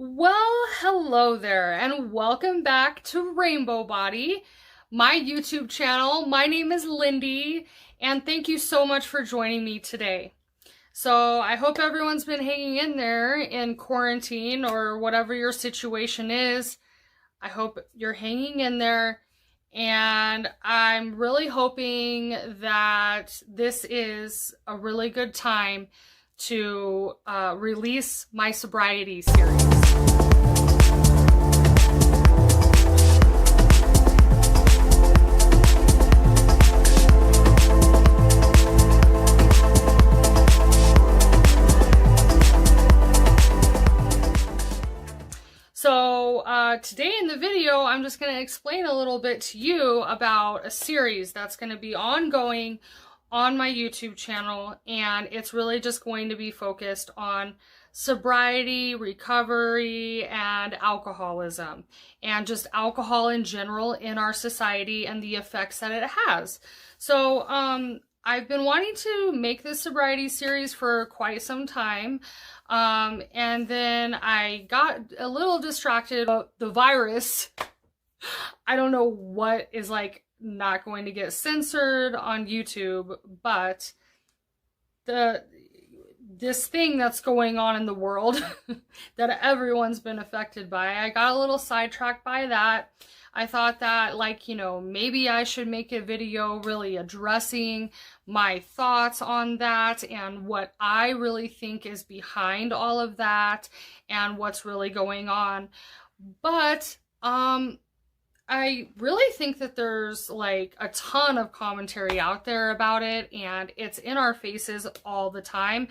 Well, hello there, and welcome back to Rainbow Body, my YouTube channel. My name is Lindy, and thank you so much for joining me today. So I hope everyone's been hanging in there in quarantine or whatever your situation is. I hope you're hanging in there, and I'm really hoping that this is a really good time to release my Sobriety series. So today in the video, I'm just going to explain a little bit to you about a series that's going to be ongoing on my YouTube channel, and it's really just going to be focused on sobriety, recovery, and alcoholism, and just alcohol in general in our society and the effects that it has. So I've been wanting to make this sobriety series for quite some time. And then I got a little distracted about the virus. I don't know what is not going to get censored on YouTube, but this thing that's going on in the world that everyone's been affected by, I got a little sidetracked by that. I thought that, maybe I should make a video really addressing my thoughts on that and what I really think is behind all of that and what's really going on. But I really think that there's a ton of commentary out there about it, and it's in our faces all the time.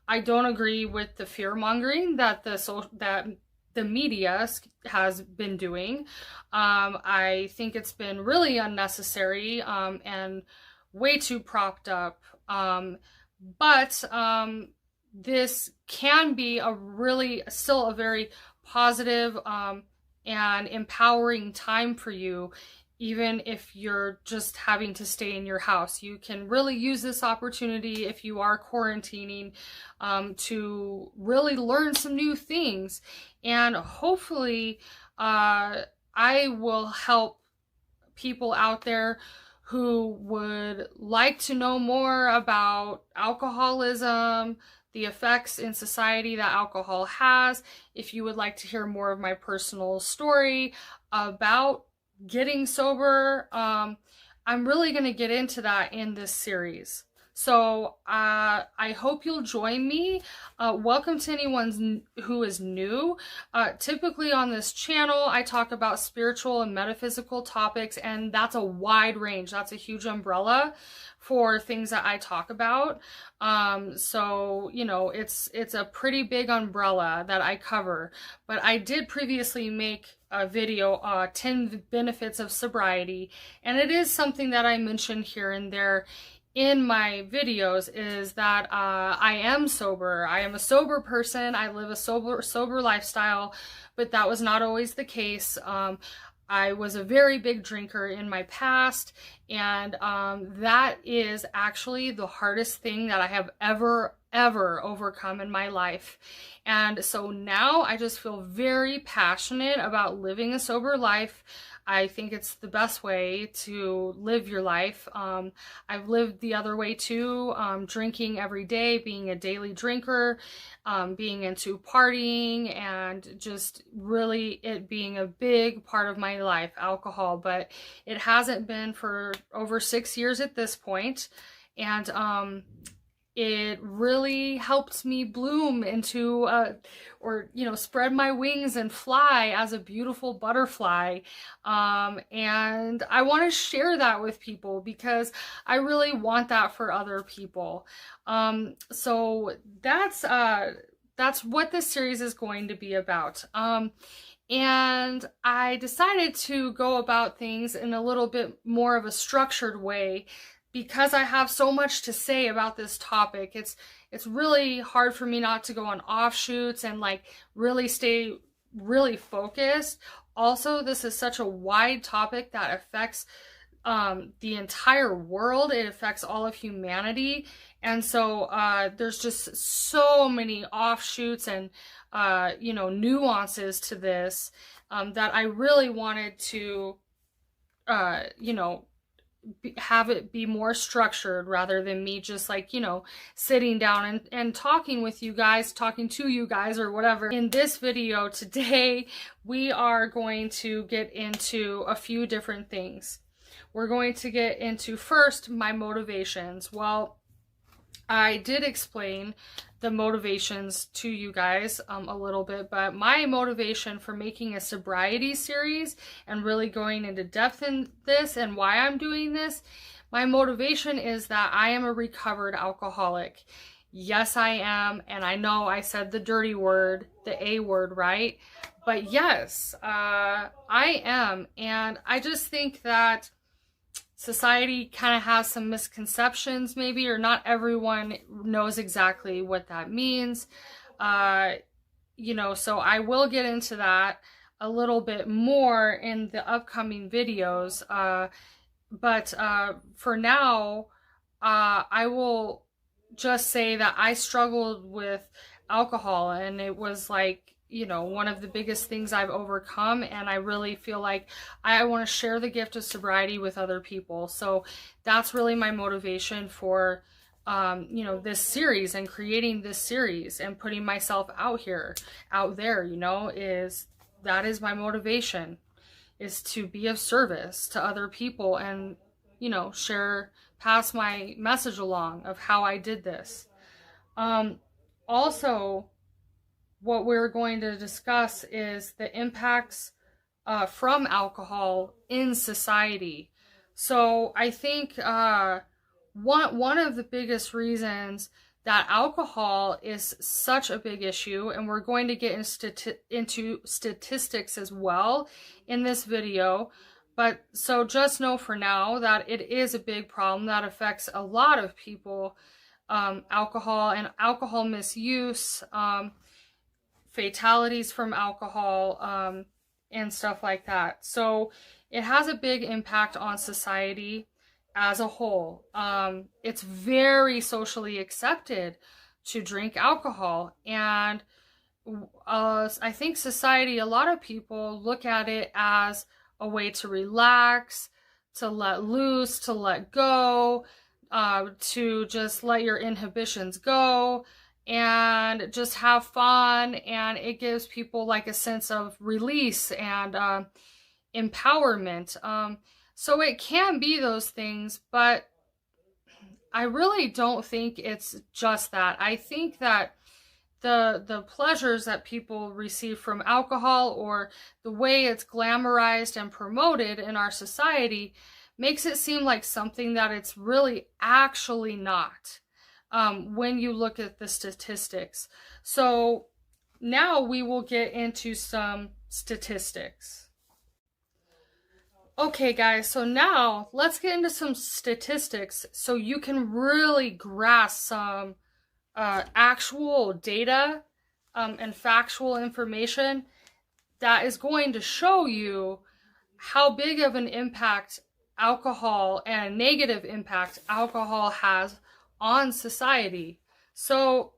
I don't agree with the fear-mongering that the media has been doing. I think it's been really unnecessary and way too propped up. But this can be still a very positive and empowering time for you, even if you're just having to stay in your house. You can really use this opportunity if you are quarantining to really learn some new things. And hopefully I will help people out there who would like to know more about alcoholism, the effects in society that alcohol has. If you would like to hear more of my personal story about getting sober, I'm really going to get into that in this series. So I hope you'll join me. Welcome to anyone who is new. Typically on this channel, I talk about spiritual and metaphysical topics, and that's a wide range. That's a huge umbrella for things that I talk about. So, it's a pretty big umbrella that I cover. But I did previously make a video, 10 benefits of sobriety, and it is something that I mentioned here and there in my videos, is that I am sober. I am a sober person. I live a sober lifestyle, but that was not always the case. I was a very big drinker in my past, and that is actually the hardest thing that I have ever overcome in my life. And so now I just feel very passionate about living a sober life. I think it's the best way to live your life. I've lived the other way too, drinking every day, being a daily drinker, being into partying, and just really it being a big part of my life, alcohol. But it hasn't been for over 6 years at this point. And it really helped me bloom into, spread my wings and fly as a beautiful butterfly. And I want to share that with people because I really want that for other people. So that's what this series is going to be about. And I decided to go about things in a little bit more of a structured way, because I have so much to say about this topic. It's really hard for me not to go on offshoots and really stay really focused. Also, this is such a wide topic that affects the entire world. It affects all of humanity. And so there's just so many offshoots and, you know, nuances to this that I really wanted to, you know, have it be more structured rather than me just like, you know, sitting down and talking with you guys, talking to you guys or whatever. In this video today, we are going to get into a few different things. We're going to get into first my motivations. Well, I did explain the motivations to you guys a little bit, but my motivation for making a sobriety series and really going into depth in this and why I'm doing this, my motivation is that I am a recovered alcoholic. Yes, I am, and I know I said the dirty word, the A word, right? But yes, I am, and I just think that society kind of has some misconceptions maybe, or not everyone knows exactly what that means. You know, so I will get into that a little bit more in the upcoming videos. But for now, I will just say that I struggled with alcohol, and it was like, you know, one of the biggest things I've overcome, and I really feel like I want to share the gift of sobriety with other people. So that's really my motivation for you know, this series and creating this series and putting myself out there, you know, that is my motivation, is to be of service to other people and, you know, pass my message along of how I did this. Also, what we're going to discuss is the impacts from alcohol in society. So I think one of the biggest reasons that alcohol is such a big issue, and we're going to get into statistics as well in this video, but so just know for now that it is a big problem that affects a lot of people. Alcohol and alcohol misuse, fatalities from alcohol, and stuff like that. So it has a big impact on society as a whole. It's very socially accepted to drink alcohol, and I think society, a lot of people look at it as a way to relax, to let loose, to let go, to just let your inhibitions go and just have fun, and it gives people like a sense of release and empowerment. So it can be those things, but I really don't think it's just that. I think that the pleasures that people receive from alcohol, or the way it's glamorized and promoted in our society, makes it seem like something that it's really actually not. When you look at the statistics. So now we will get into some statistics. Okay guys, so now let's get into some statistics so you can really grasp some actual data and factual information that is going to show you how big of an impact alcohol and a negative impact alcohol has on society. So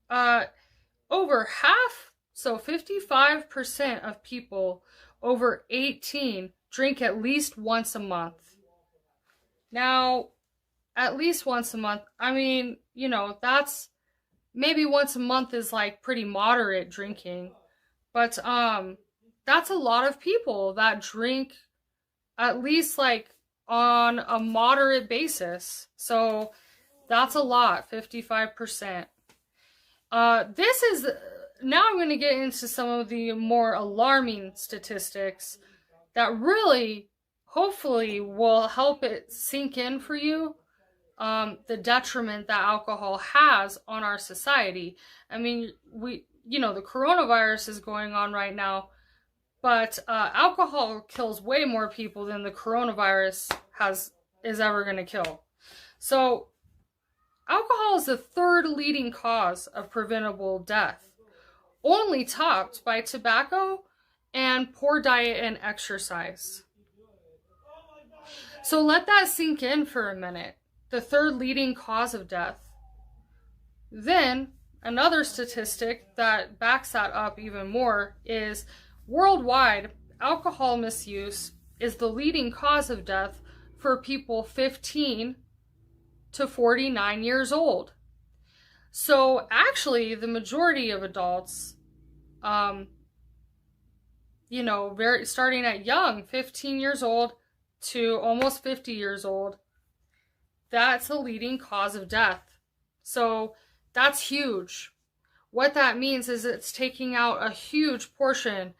over half, so 55% of people over 18 drink at least once a month. Now, at least once a month, I mean, you know, that's maybe once a month is like pretty moderate drinking, but that's a lot of people that drink at least like on a moderate basis. So that's a lot, 55%. This is, now I'm going to get into some of the more alarming statistics that really, hopefully, will help it sink in for you, the detriment that alcohol has on our society. I mean, you know, the coronavirus is going on right now, but alcohol kills way more people than the coronavirus is ever going to kill. So alcohol is the third leading cause of preventable death, only topped by tobacco and poor diet and exercise. So let that sink in for a minute. The third leading cause of death. Then, another statistic that backs that up even more is worldwide, alcohol misuse is the leading cause of death for people 15 to 49 years old. So actually, the majority of adults, starting at young, 15 years old to almost 50 years old, that's the leading cause of death. So that's huge. What that means is it's taking out a huge portion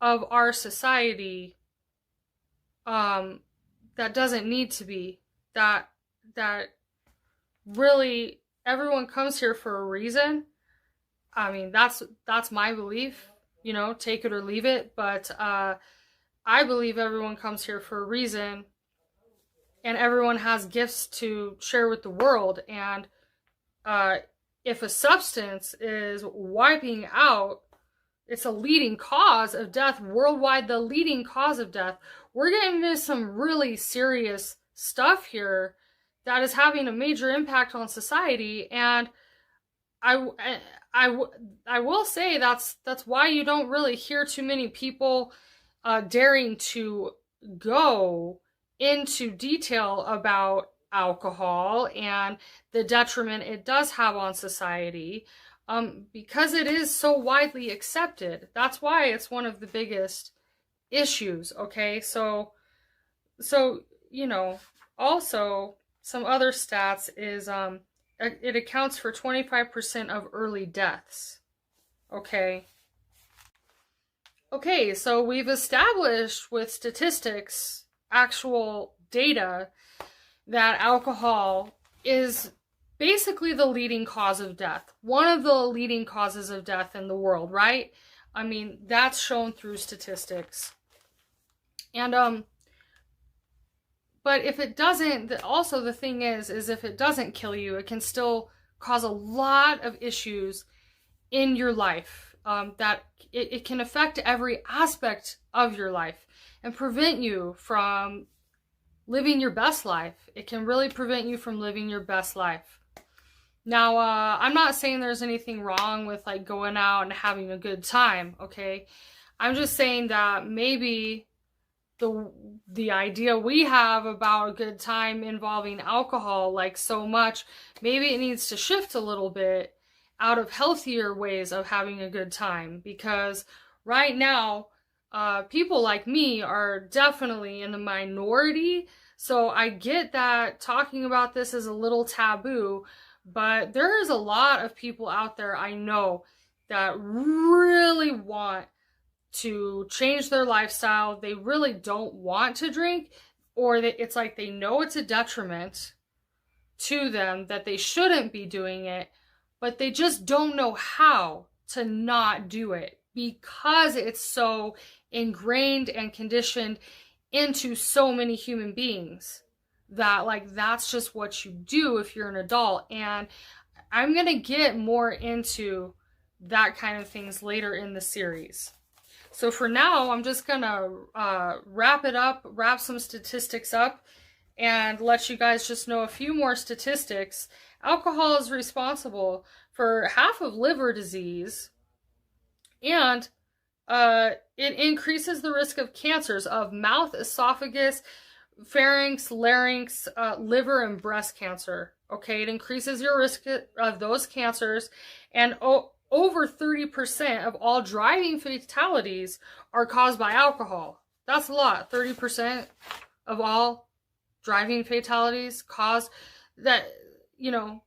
of our society that doesn't need to be. That really, everyone comes here for a reason. I mean, that's my belief, take it or leave it. But I believe everyone comes here for a reason, and everyone has gifts to share with the world. And if a substance is wiping out, it's a leading cause of death worldwide, the leading cause of death. We're getting into some really serious stuff here that is having a major impact on society. And I will say that's why you don't really hear too many people daring to go into detail about alcohol and the detriment it does have on society, because it is so widely accepted. That's why it's one of the biggest issues. Okay, so also some other stats is it accounts for 25% of early deaths. Okay, so we've established with statistics, actual data, that alcohol is basically the leading cause of death. One of the leading causes of death in the world, right? I mean, that's shown through statistics. And but if it doesn't, also the thing is if it doesn't kill you, it can still cause a lot of issues in your life. That it can affect every aspect of your life and prevent you from living your best life. It can really prevent you from living your best life. Now, I'm not saying there's anything wrong with like going out and having a good time, okay? I'm just saying that maybe the idea we have about a good time involving alcohol, like so much, maybe it needs to shift a little bit out of healthier ways of having a good time. Because right now, people like me are definitely in the minority. So I get that talking about this is a little taboo, but there is a lot of people out there I know that really want to change their lifestyle. They really don't want to drink, or it's like they know it's a detriment to them, that they shouldn't be doing it, but they just don't know how to not do it because it's so ingrained and conditioned into so many human beings that like that's just what you do if you're an adult. And I'm gonna get more into that kind of things later in the series. So for now, I'm just gonna wrap some statistics up, and let you guys just know a few more statistics. Alcohol is responsible for half of liver disease, and it increases the risk of cancers of mouth, esophagus, pharynx, larynx, liver, and breast cancer. Okay, it increases your risk of those cancers, and over 30% of all driving fatalities are caused by alcohol. That's a lot. 30% of all driving fatalities caused that,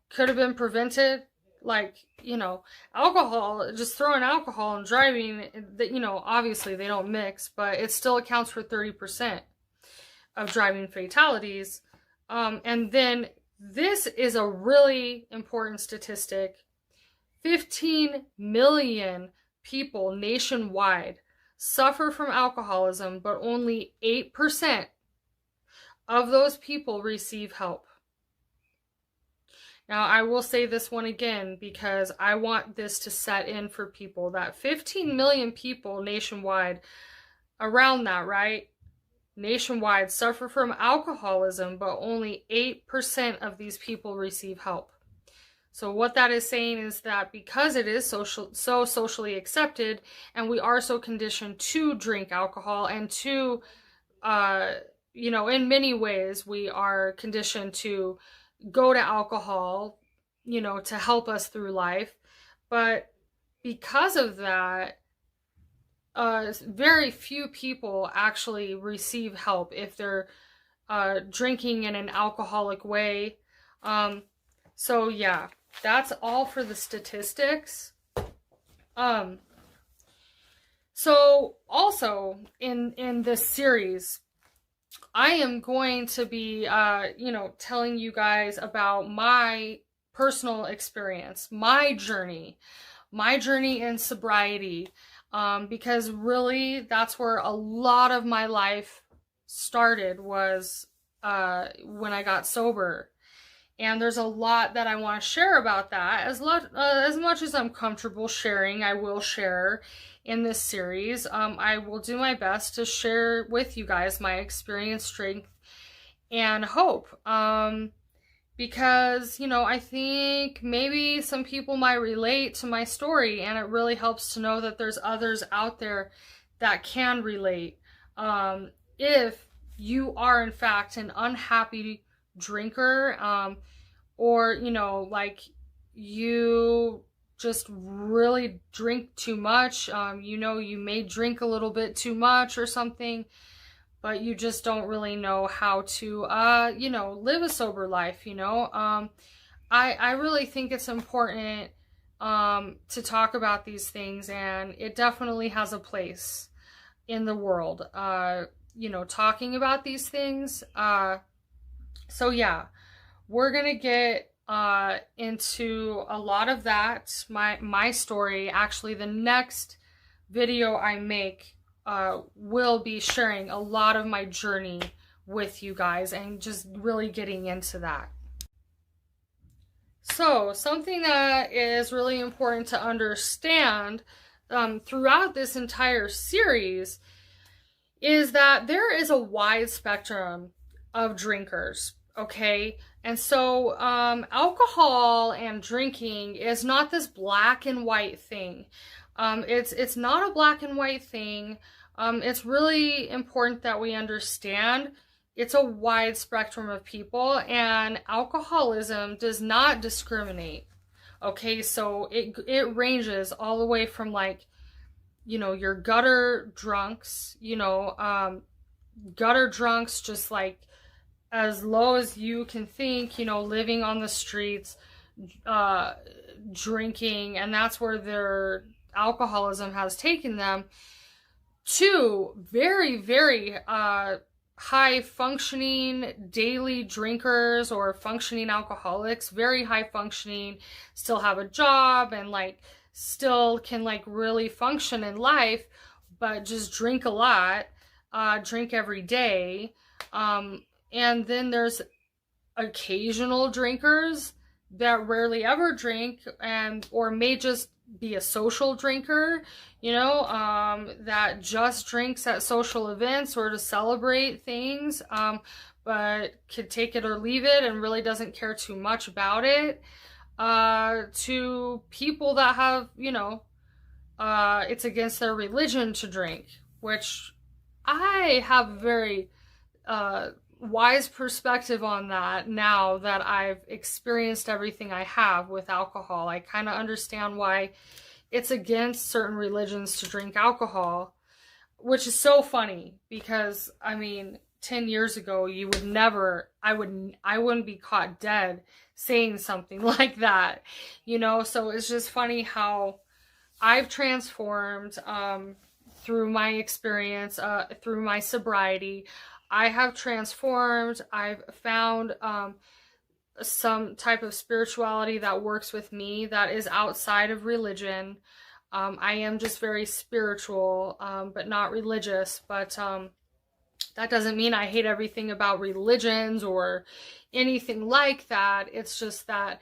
could have been prevented. Like, alcohol, just throwing alcohol and driving, obviously they don't mix, but it still accounts for 30% of driving fatalities. And then this is a really important statistic. 15 million people nationwide suffer from alcoholism, but only 8% of those people receive help. Now, I will say this one again because I want this to set in for people, that 15 million people nationwide, around that, right? nationwide suffer from alcoholism, but only 8% of these people receive help. So what that is saying is that because it is so socially accepted, and we are so conditioned to drink alcohol and to, you know, in many ways we are conditioned to go to alcohol, you know, to help us through life. But because of that, very few people actually receive help if they're drinking in an alcoholic way. So yeah, that's all for the statistics. So also in this series, I am going to be, you know, telling you guys about my personal experience, my journey in sobriety, because really that's where a lot of my life started, was when I got sober. And there's a lot that I want to share about that. As much as I'm comfortable sharing, I will share in this series. I will do my best to share with you guys my experience, strength, and hope. Because, you know, I think maybe some people might relate to my story, and it really helps to know that there's others out there that can relate. If you are, in fact, an unhappy drinker, or, you know, like you just really drink too much, you know, you may drink a little bit too much or something, but you just don't really know how to, you know, live a sober life, you know. I really think it's important to talk about these things, and it definitely has a place in the world, you know, talking about these things. So yeah, we're gonna get into a lot of that, my story. Actually, the next video I make will be sharing a lot of my journey with you guys and just really getting into that. So something that is really important to understand throughout this entire series is that there is a wide spectrum of drinkers, okay? And so alcohol and drinking is not this black and white thing. It's not a black and white thing. It's really important that we understand it's a wide spectrum of people, and alcoholism does not discriminate. Okay, so it ranges all the way from, like, you know, your gutter drunks, you know, gutter drunks, just like as low as you can think, you know, living on the streets, drinking, and that's where their alcoholism has taken them, to very, very high functioning daily drinkers or functioning alcoholics, very high functioning, still have a job and like still can like really function in life, but just drink a lot, drink every day. And then there's occasional drinkers that rarely ever drink, and or may just be a social drinker, you know, that just drinks at social events or to celebrate things, but could take it or leave it and really doesn't care too much about it, to people that have, you know, it's against their religion to drink, which I have very wise perspective on that now that I've experienced everything I have with alcohol. I kind of understand why it's against certain religions to drink alcohol, which is so funny because, I mean, 10 years ago, you would never, I wouldn't be caught dead saying something like that, you know? So it's just funny how I've transformed through my experience, through my sobriety. I have transformed. I've found some type of spirituality that works with me that is outside of religion. I am just very spiritual, but not religious. But that doesn't mean I hate everything about religions or anything like that. It's just that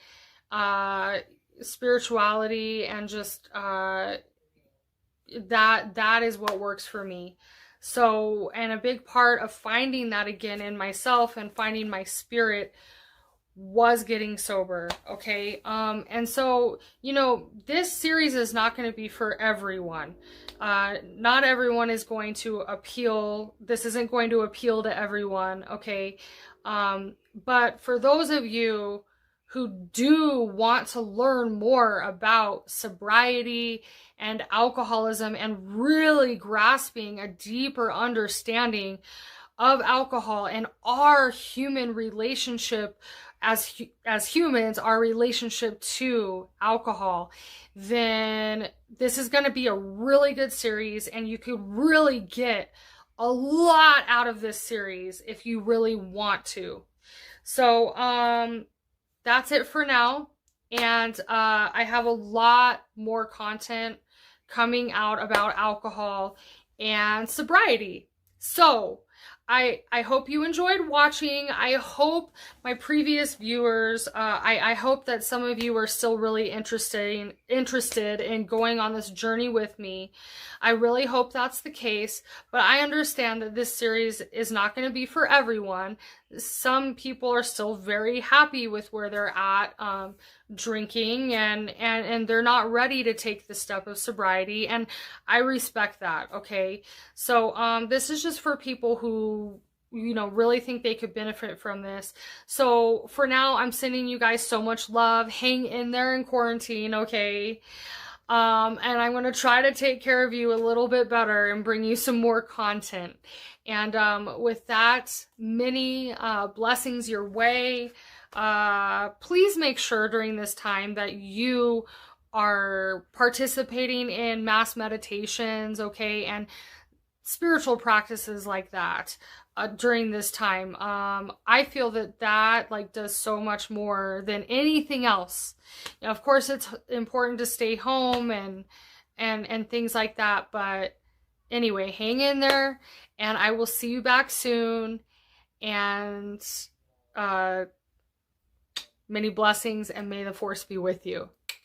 spirituality and just that is what works for me. So, and a big part of finding that again in myself and finding my spirit was getting sober. Okay. And so, you know, this series is not going to be for everyone. Not everyone is going to appeal. This isn't going to appeal to everyone. Okay. But for those of you who do want to learn more about sobriety and alcoholism and really grasping a deeper understanding of alcohol and our human relationship as humans, our relationship to alcohol, then this is going to be a really good series, and you could really get a lot out of this series if you really want to. So that's it for now, and I have a lot more content coming out about alcohol and sobriety. So I hope you enjoyed watching. I hope my previous viewers, I hope that some of you are still really interested in going on this journey with me. I really hope that's the case, but I understand that this series is not going to be for everyone. Some people are still very happy with where they're at, drinking, and they're not ready to take the step of sobriety, and I respect that. Okay, so this is just for people who, you know, really think they could benefit from this. So for now, I'm sending you guys so much love. Hang in there in quarantine, okay? And I'm going to try to take care of you a little bit better and bring you some more content. And with that, many blessings your way. Please make sure during this time that you are participating in mass meditations, okay, and spiritual practices like that during this time. I feel that like does so much more than anything else. You know, of course, it's important to stay home and things like that, but anyway, hang in there, and I will see you back soon, and many blessings, and may the force be with you.